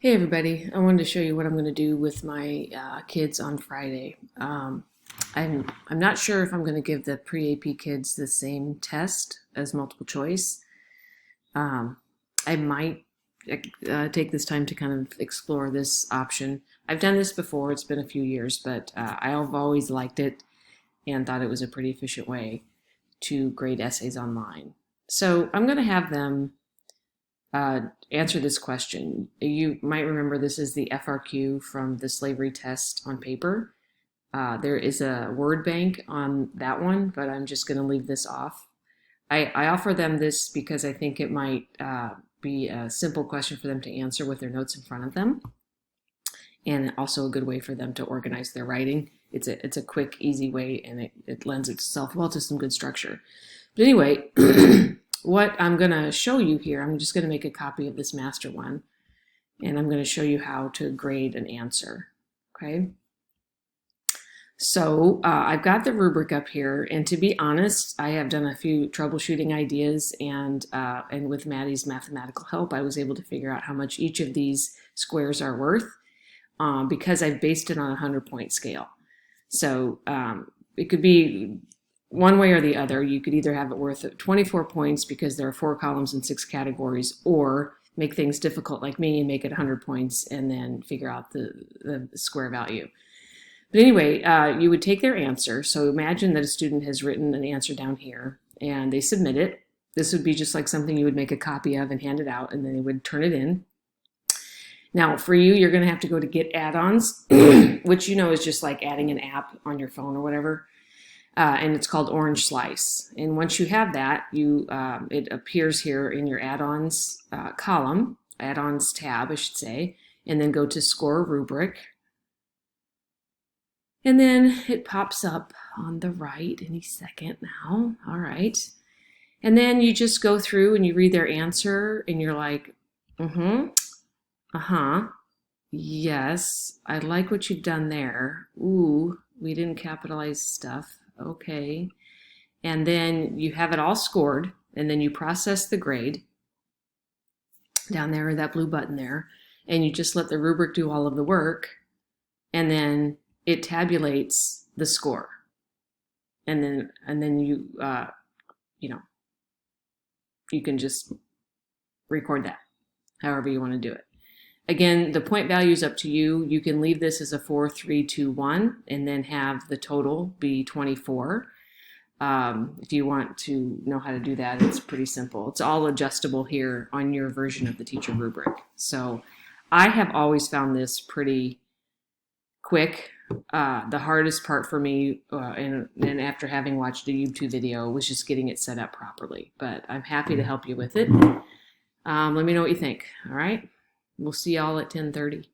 Hey everybody, I wanted to show you what I'm going to do with my kids on Friday. I'm not sure if I'm going to give the pre-AP kids the same test as multiple choice. I might take this time to kind of explore this option. I've done this before, it's been a few years, but I've always liked it and thought it was a pretty efficient way to grade essays online. So I'm going to have them answer this question. You might remember this is the FRQ from the slavery test on paper. There is a word bank on that one, but I'm just going to leave this off. I offer them this because I think it might be a simple question for them to answer with their notes in front of them, and also a good way for them to organize their writing. It's a quick, easy way, and it lends itself well to some good structure. But anyway, what I'm going to show you here, I'm just going to make a copy of this master one, and I'm going to show you how to grade an answer. Okay. So I've got the rubric up here, and to be honest, I have done a few troubleshooting ideas, and with Maddie's mathematical help, I was able to figure out how much each of these squares are worth because I've based it on a 100-point scale. So it could be one way or the other. You could either have it worth 24 points because there are 4 columns and 6 categories, or make things difficult like me and make it 100 points and then figure out the square value. But anyway, you would take their answer. So imagine that a student has written an answer down here and they submit it. This would be just like something you would make a copy of and hand it out, and then they would turn it in. Now for you, you're going to have to go to get add-ons, which you know is just like adding an app on your phone or whatever. And it's called Orange Slice. And once you have that, it appears here in your add-ons column, add-ons tab, I should say, and then go to Score Rubric. And then it pops up on the right any second now. All right. And then you just go through and you read their answer and you're like, yes, I like what you've done there. Ooh, we didn't capitalize stuff. Okay. And then you have it all scored, and then you process the grade down there, that blue button there, and you just let the rubric do all of the work, and then it tabulates the score. And then you you can just record that however you want to do it. Again, the point value is up to you. You can leave this as a 4, 3, 2, 1, and then have the total be 24. If you want to know how to do that, it's pretty simple. It's all adjustable here on your version of the teacher rubric. So I have always found this pretty quick. The hardest part for me, and after having watched a YouTube video, was just getting it set up properly. But I'm happy to help you with it. Let me know what you think. All right. We'll see y'all at 10:30.